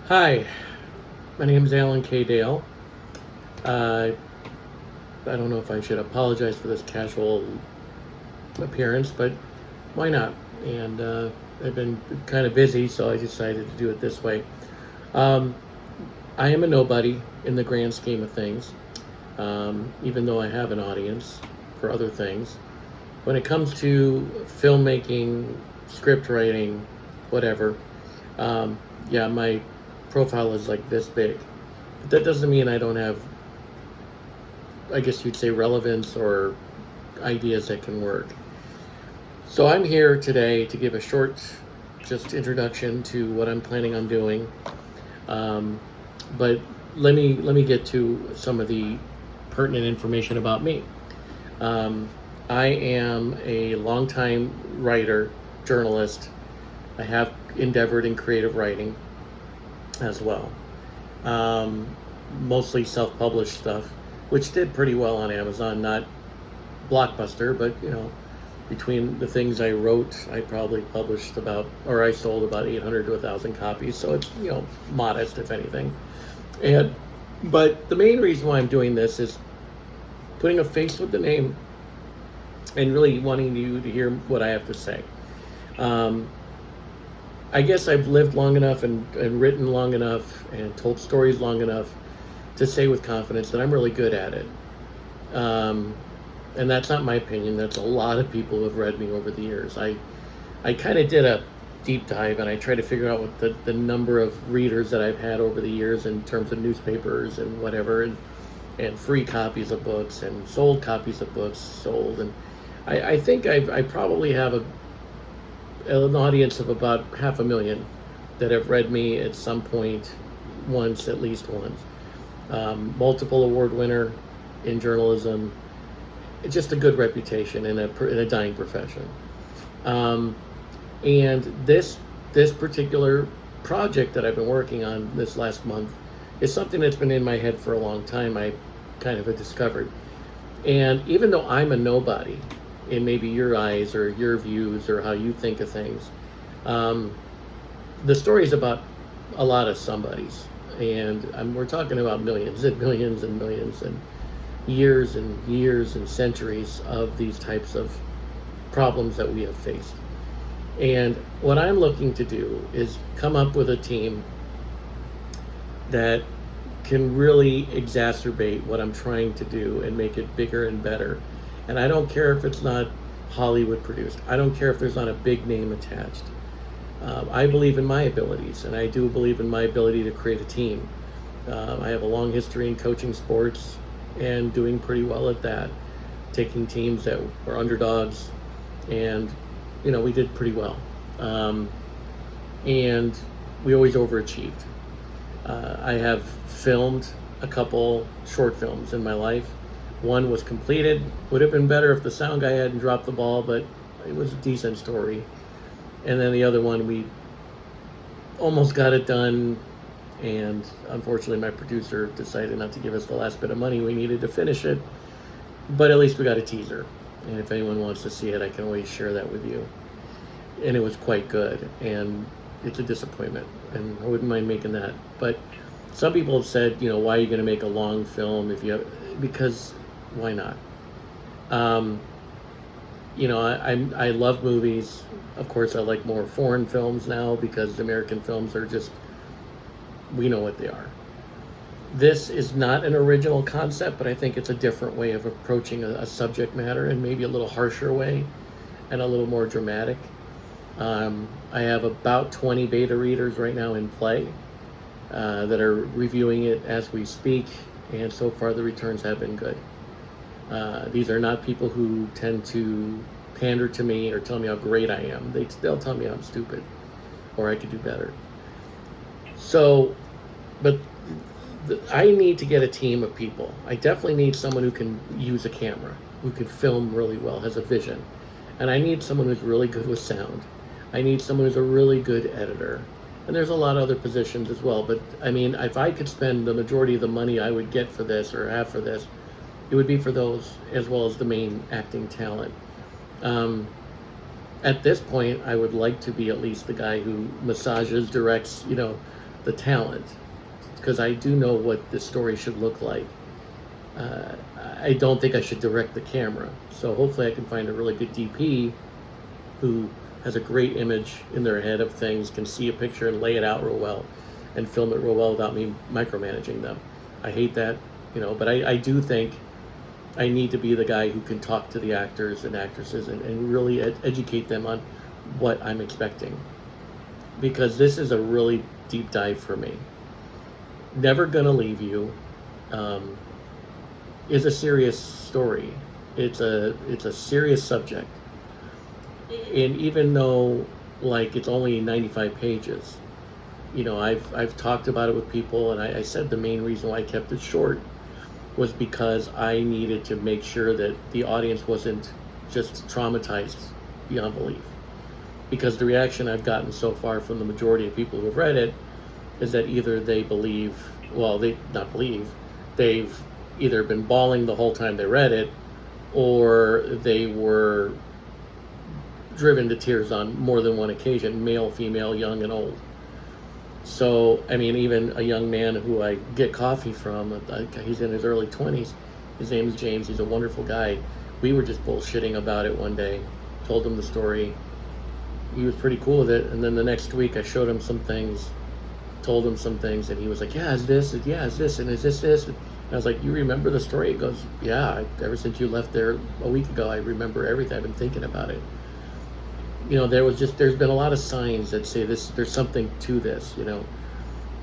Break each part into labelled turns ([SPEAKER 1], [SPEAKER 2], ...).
[SPEAKER 1] Hi, my name is Alan K. Dale. Uh, I don't know if I should apologize for this casual appearance, but why not? And I've been kind of busy, so I decided to do it this way. Um, I am a nobody in the grand scheme of things, even though I have an audience for other things. When it comes to filmmaking, script writing, whatever, yeah, my profile is like this big. But that doesn't mean I don't have, I guess you'd say, relevance or ideas that can work. So I'm here today to give a short, just introduction to what I'm planning on doing. Um, but let me get to some of the pertinent information about me. Um, I am a longtime writer, journalist. I have endeavored in creative writing as well. Um, Mostly self-published stuff, which did pretty well on Amazon. Not blockbuster, but between the things I wrote, I probably published about, or I sold about 800 to 1,000 copies. So it's modest, if anything. And but the main reason why I'm doing this is putting a face with the name and really wanting you to hear what I have to say. Um, I guess I've lived long enough and written long enough and told stories long enough to say with confidence that I'm really good at it. Um, and that's not my opinion. That's a lot of people who have read me over the years. I kind of did a deep dive and I tried to figure out what the number of readers that I've had over the years in terms of newspapers and whatever, and free copies of books and sold copies of books sold. And I think I probably have an audience of about 500,000 that have read me at some point, once, at least once. Multiple award winner in journalism, just a good reputation in a dying profession. Um, and this particular project that I've been working on this last month is something that's been in my head for a long time. I kind of have discovered, and even though I'm a nobody in maybe your eyes or your views or how you think of things, um, the story is about a lot of somebodies, and we're talking about millions and millions and millions and years and centuries of these types of problems that we have faced. And what I'm looking to do is come up with a team that can really exacerbate what I'm trying to do and make it bigger and better. And I don't care if it's not Hollywood produced. I don't care if there's not a big name attached. I believe in my abilities, and I do believe in my ability to create a team. I have a long history in coaching sports and doing pretty well at that, taking teams that were underdogs, and we did pretty well. And we always overachieved. I have filmed a couple short films in my life. One was completed. Would have been better if the sound guy hadn't dropped the ball, but it was a decent story. And then the other one, we almost got it done, and unfortunately my producer decided not to give us the last bit of money we needed to finish it. But at least we got a teaser, and if anyone wants to see it, I can always share that with you. And it was quite good, and it's a disappointment, and I wouldn't mind making that. But some people have said, why are you going to make a long film if you have? Because why not? I love movies. Of course, I like more foreign films now because American films are just, we know what they are. This is not an original concept, but I think it's a different way of approaching a subject matter, and maybe a little harsher way and a little more dramatic. I have about 20 beta readers right now in play that are reviewing it as we speak, and so far the returns have been good. These are not people who tend to pander to me or tell me how great I am. They'll tell me I'm stupid or I could do better. So, but I need to get a team of people. I definitely need someone who can use a camera, who can film really well, has a vision. And I need someone who's really good with sound. I need someone who's a really good editor. And there's a lot of other positions as well. But I mean, if I could spend the majority of the money I would get for this or have for this, it would be for those as well as the main acting talent. At this point, I would like to be at least the guy who massages, directs, the talent, because I do know what this story should look like. Uh, I don't think I should direct the camera. So hopefully I can find a really good DP who has a great image in their head of things, can see a picture and lay it out real well and film it real well without me micromanaging them. I hate that, but I do think I need to be the guy who can talk to the actors and actresses and really educate them on what I'm expecting. Because this is a really deep dive for me. Never Gonna Leave You is a serious story. It's a serious subject. And even though it's only 95 pages, I've talked about it with people, and I said the main reason why I kept it short was because I needed to make sure that the audience wasn't just traumatized beyond belief. Because the reaction I've gotten so far from the majority of people who have read it is that either they believe, they've either been bawling the whole time they read it, or they were driven to tears on more than one occasion, male, female, young, and old. So, even a young man who I get coffee from, he's in his early 20s, his name is James, he's a wonderful guy. We were just bullshitting about it one day, told him the story. He was pretty cool with it, and then the next week I showed him some things, told him some things, and he was like, yeah, is this, and is this? And I was like, you remember the story? He goes, yeah, ever since you left there a week ago, I remember everything. I've been thinking about it. There's been a lot of signs that say there's something to this,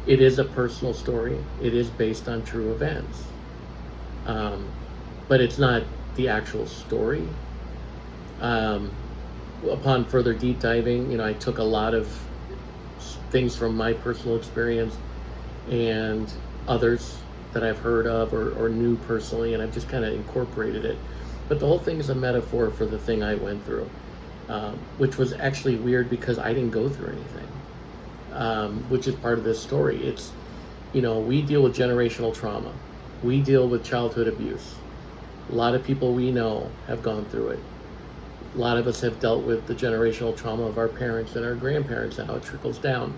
[SPEAKER 1] It is a personal story. It is based on true events. But it's not the actual story. Upon further deep diving, I took a lot of things from my personal experience and others that I've heard of or knew personally, and I've just kind of incorporated it. But the whole thing is a metaphor for the thing I went through, which was actually weird because I didn't go through anything, which is part of this story. It's, we deal with generational trauma. We deal with childhood abuse. A lot of people we know have gone through it. A lot of us have dealt with the generational trauma of our parents and our grandparents and how it trickles down.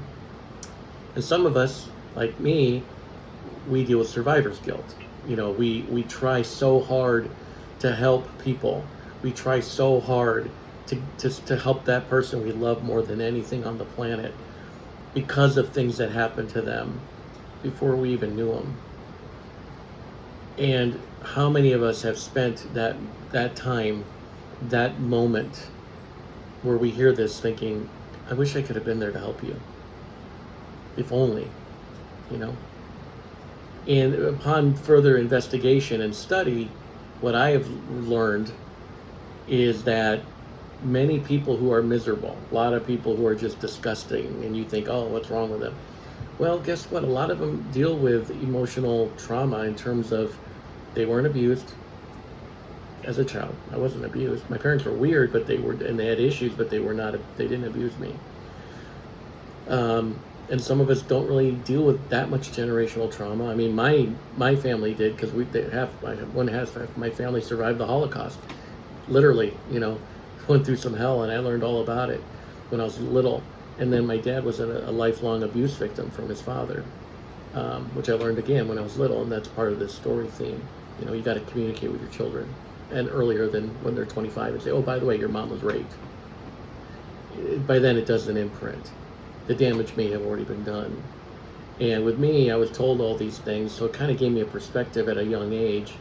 [SPEAKER 1] And some of us, like me, we deal with survivor's guilt. We try so hard to help people. We try so hard to help that person we love more than anything on the planet because of things that happened to them before we even knew them. And how many of us have spent that time, that moment where we hear this thinking, I wish I could have been there to help you. If only, And upon further investigation and study, what I have learned is that many people who are miserable, a lot of people who are just disgusting, and you think, oh, what's wrong with them? Well, guess what? A lot of them deal with emotional trauma in terms of they weren't abused as a child. I wasn't abused. My parents were weird, but they had issues, but they didn't abuse me. And some of us don't really deal with that much generational trauma. My family did, because my family survived the Holocaust. Literally, went through some hell, and I learned all about it when I was little. And then my dad was a lifelong abuse victim from his father, which I learned again when I was little, and that's part of this story theme. You got to communicate with your children, and earlier than when they're 25, and say, oh, by the way, your mom was raped. By then, it does an imprint. The damage may have already been done. And with me, I was told all these things, so it kind of gave me a perspective at a young age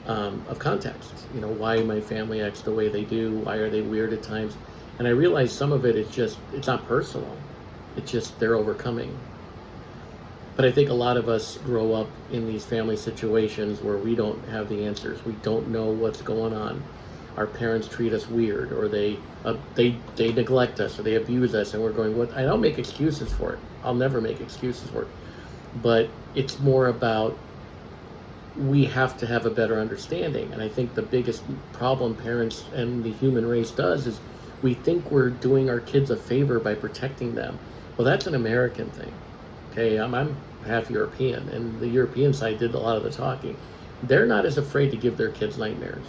[SPEAKER 1] of context. Why my family acts the way they do, why are they weird at times. And I realized some of it is it's not personal. It's just they're overcoming. But I think a lot of us grow up in these family situations where we don't have the answers. We don't know what's going on. Our parents treat us weird, or they neglect us, or they abuse us, and we're going, what? I don't make excuses for it. I'll never make excuses for it. But it's more about we have to have a better understanding. And I think the biggest problem parents and the human race does is we think we're doing our kids a favor by protecting them. Well, that's an American thing. Okay, I'm half European, and the European side did a lot of the talking. They're not as afraid to give their kids nightmares.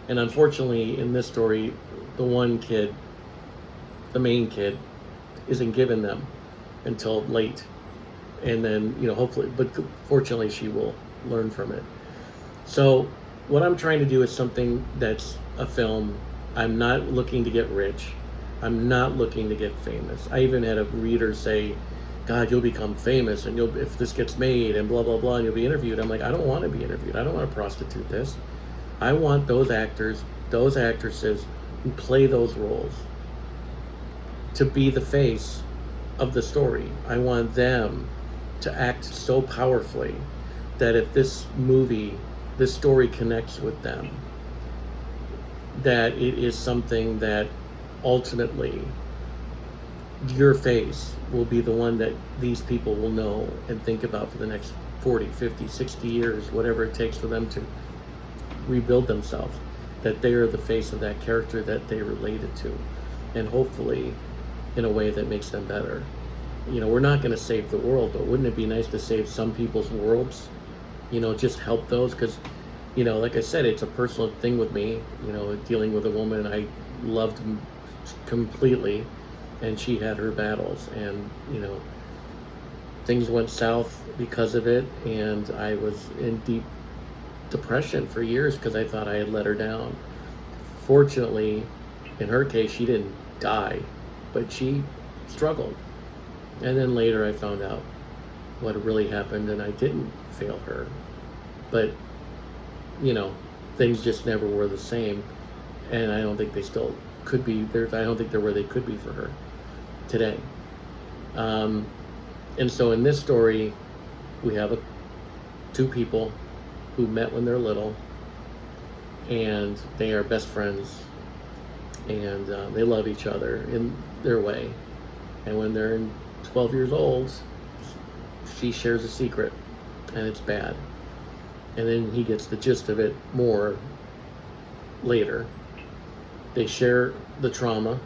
[SPEAKER 1] And unfortunately, in this story, the one kid, the main kid, isn't given them. until late. And then, hopefully, but fortunately she will learn from it. So what I'm trying to do is something that's a film. I'm not looking to get rich. I'm not looking to get famous. I even had a reader say, God, you'll become famous, and if this gets made and blah, blah, blah, and you'll be interviewed. I'm like, I don't want to be interviewed. I don't want to prostitute this. I want those actors, those actresses who play those roles to be the face of the story. I want them to act so powerfully that if this story connects with them, that it is something that ultimately your face will be the one that these people will know and think about for the next 40, 50, 60 years, whatever it takes for them to rebuild themselves, that they are the face of that character that they related to, and hopefully in a way that makes them better. We're not going to save the world, but wouldn't it be nice to save some people's worlds? Just help those, because like I said, it's a personal thing with me, dealing with a woman I loved completely, and she had her battles, and things went south because of it, and I was in deep depression for years because I thought I had let her down. Fortunately, in her case, she didn't die, but she struggled. And then later I found out what really happened, and I didn't fail her. But, things just never were the same, and I don't think they still could be. I don't think they're where they could be for her today. And so in this story, we have two people who met when they're little, and they are best friends, and they love each other in their way. And when they're 12 years old, she shares a secret, and it's bad. And then he gets the gist of it more later. They share the trauma.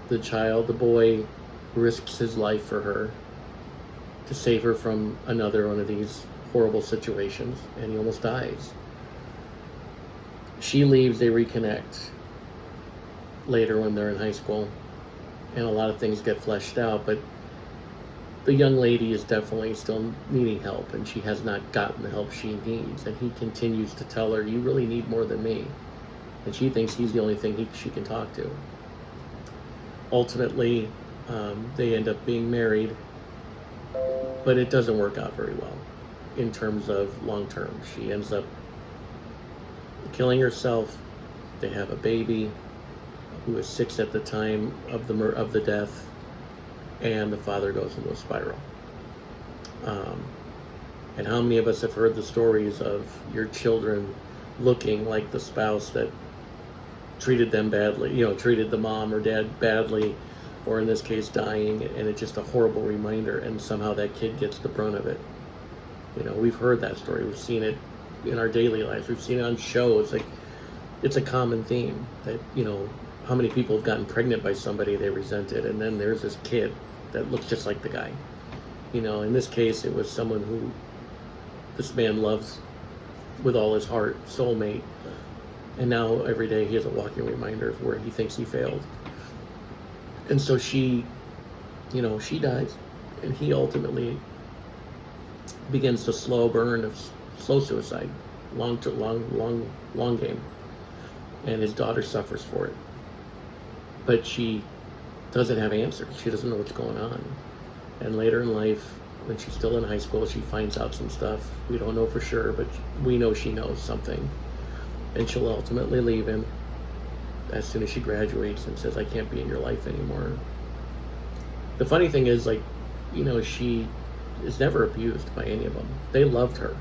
[SPEAKER 1] The boy risks his life for her to save her from another one of these horrible situations, and he almost dies. She leaves, they reconnect later when they're in high school, and a lot of things get fleshed out, but the young lady is definitely still needing help, and she has not gotten the help she needs, and he continues to tell her, you really need more than me, and she thinks he's the only thing she can talk to. Ultimately, they end up being married, but it doesn't work out very well in terms of long term. She ends up killing herself. They have a baby who is 6 at the time of the death, and the father goes into a spiral. And how many of us have heard the stories of your children looking like the spouse that treated them badly, treated the mom or dad badly, or in this case dying, and it's just a horrible reminder, and somehow that kid gets the brunt of it. We've heard that story. We've seen it in our daily lives. We've seen it on shows. It's a common theme that, how many people have gotten pregnant by somebody they resented, and then there's this kid that looks just like the guy. In this case, it was someone who this man loves with all his heart, soulmate, and now every day he has a walking reminder of where he thinks he failed. And so she dies, and he ultimately begins to slow burn of slow suicide, long game, and his daughter suffers for it. But she doesn't have answers. She doesn't know what's going on. And later in life, when she's still in high school, she finds out some stuff. We don't know for sure, but we know she knows something. And she'll ultimately leave him as soon as she graduates and says, I can't be in your life anymore. The funny thing is, she is never abused by any of them. They loved her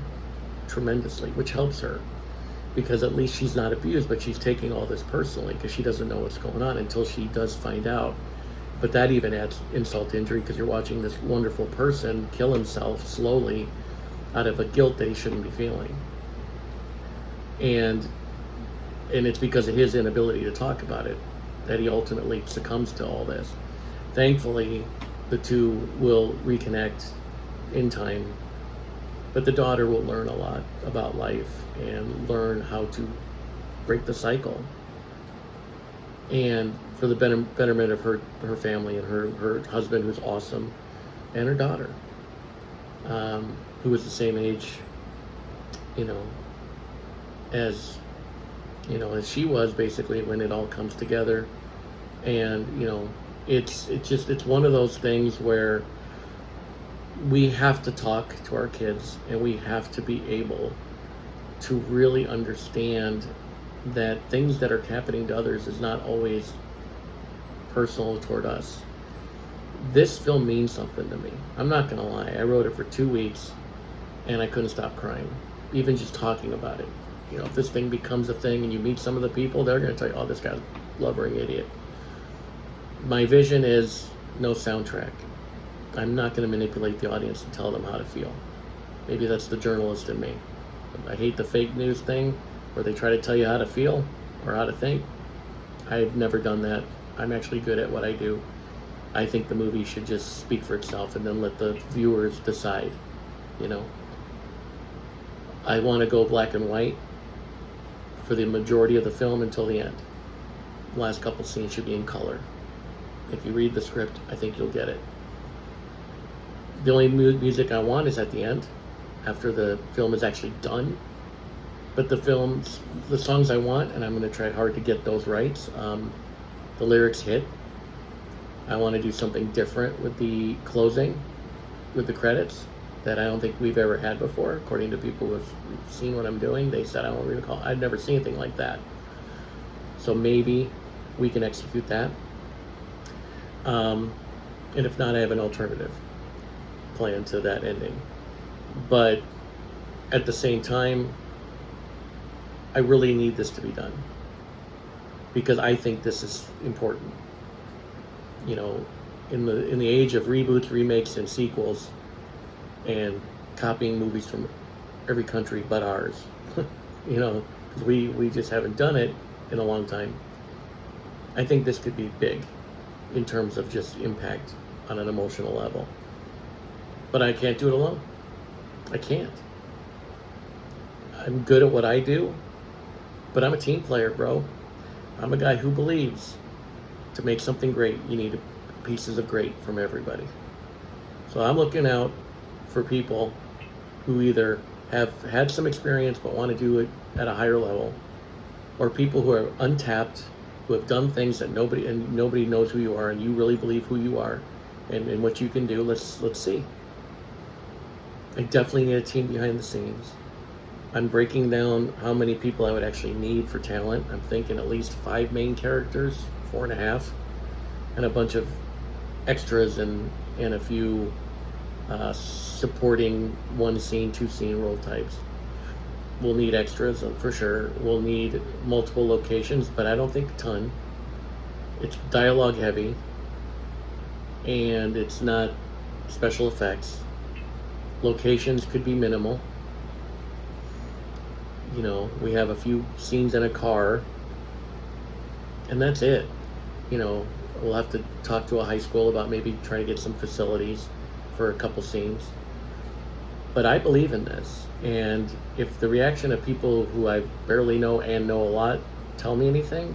[SPEAKER 1] tremendously, which helps her, because at least she's not abused, but she's taking all this personally because she doesn't know what's going on until she does find out. But that even adds insult to injury, because you're watching this wonderful person kill himself slowly out of a guilt that he shouldn't be feeling. And it's because of his inability to talk about it that he ultimately succumbs to all this. Thankfully, the two will reconnect in time, but the daughter will learn a lot about life and learn how to break the cycle, and for the betterment of her family and her husband, who's awesome, and her daughter, who was the same age, you know, as as she was, basically, when it all comes together. And it's one of those things where we have to talk to our kids, and we have to be able to really understand that things that are happening to others is not always personal toward us. This film means something to me. I'm not gonna lie. I wrote it for 2 weeks, and I couldn't stop crying, even just talking about it. If this thing becomes a thing and you meet some of the people, they're gonna tell you, "Oh, this guy's a blubbering idiot." My vision is no soundtrack. I'm not gonna manipulate the audience and tell them how to feel. Maybe that's the journalist in me. I hate the fake news thing where they try to tell you how to feel or how to think. I've never done that. I'm actually good at what I do. I think the movie should just speak for itself and then let the viewers decide. I want to go black and white for the majority of the film until the end. The last couple scenes should be in color. If you read the script, I think you'll get it. The only music I want is at the end, after the film is actually done. But the songs I want, and I'm going to try hard to get those rights, the lyrics hit. I want to do something different with the closing, with the credits, that I don't think we've ever had before. According to people who have seen what I'm doing, they said, I don't recall. I've never seen anything like that. So maybe we can execute that. And if not, I have an alternative plan to that ending. But at the same time, I really need this to be done, because I think this is important. In the age of reboots, remakes, and sequels, and copying movies from every country but ours, because we just haven't done it in a long time. I think this could be big in terms of just impact on an emotional level. But I can't do it alone. I can't. I'm good at what I do, but I'm a team player, bro. I'm a guy who believes to make something great, you need pieces of great from everybody. So I'm looking out for people who either have had some experience but want to do it at a higher level, or people who are untapped, who have done things that nobody knows who you are, and you really believe who you are and what you can do. Let's see. I definitely need a team behind the scenes. I'm breaking down how many people I would actually need for talent. I'm thinking at least 5 main characters, 4.5, and a bunch of extras and a few supporting 1 scene, 2 scene role types. We'll need extras for sure. We'll need multiple locations, but I don't think a ton. It's dialogue heavy, and it's not special effects. Locations could be minimal. We have a few scenes in a car, and that's it. We'll have to talk to a high school about maybe trying to get some facilities for a couple scenes. But I believe in this, and if the reaction of people who I barely know and know a lot tell me anything,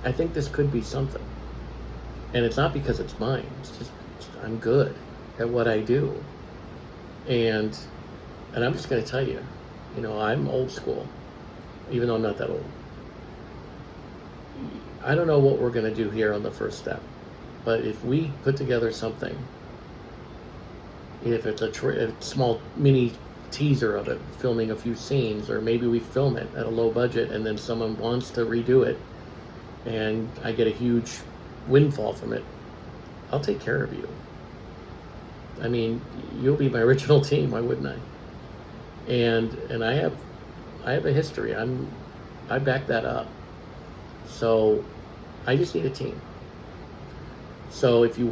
[SPEAKER 1] I think this could be something. And it's not because it's mine. It's just I'm good at what I do. And I'm just going to tell you, I'm old school, even though I'm not that old. I don't know what we're going to do here on the first step, but if we put together something, if it's a small mini teaser of it, filming a few scenes, or maybe we film it at a low budget and then someone wants to redo it and I get a huge windfall from it, I'll take care of you. I mean, you'll be my original team, why wouldn't I? And I have a history. I back that up. So I just need a team. So if you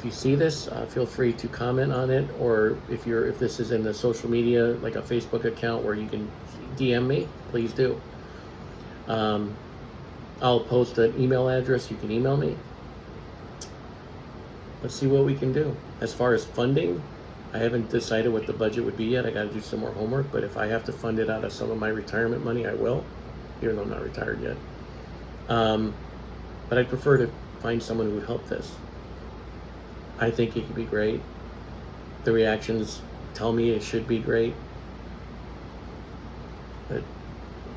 [SPEAKER 1] see this, feel free to comment on it, or if this is in the social media, like a Facebook account where you can DM me, please do. I'll post an email address. You can email me. Let's see what we can do. As far as funding, I haven't decided what the budget would be yet. I got to do some more homework, but if I have to fund it out of some of my retirement money, I will, even though I'm not retired yet. But I'd prefer to find someone who would help this. I think it could be great. The reactions tell me it should be great, but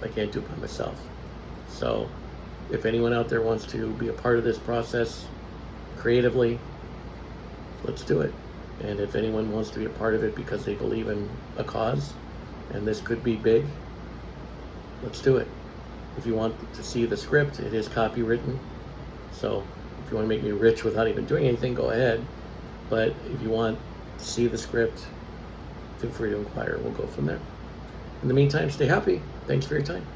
[SPEAKER 1] I can't do it by myself. So if anyone out there wants to be a part of this process creatively, let's do it. And if anyone wants to be a part of it because they believe in a cause, and this could be big, let's do it. If you want to see the script, it is copywritten. So if you want to make me rich without even doing anything, go ahead. But if you want to see the script, feel free to inquire. We'll go from there. In the meantime, stay happy. Thanks for your time.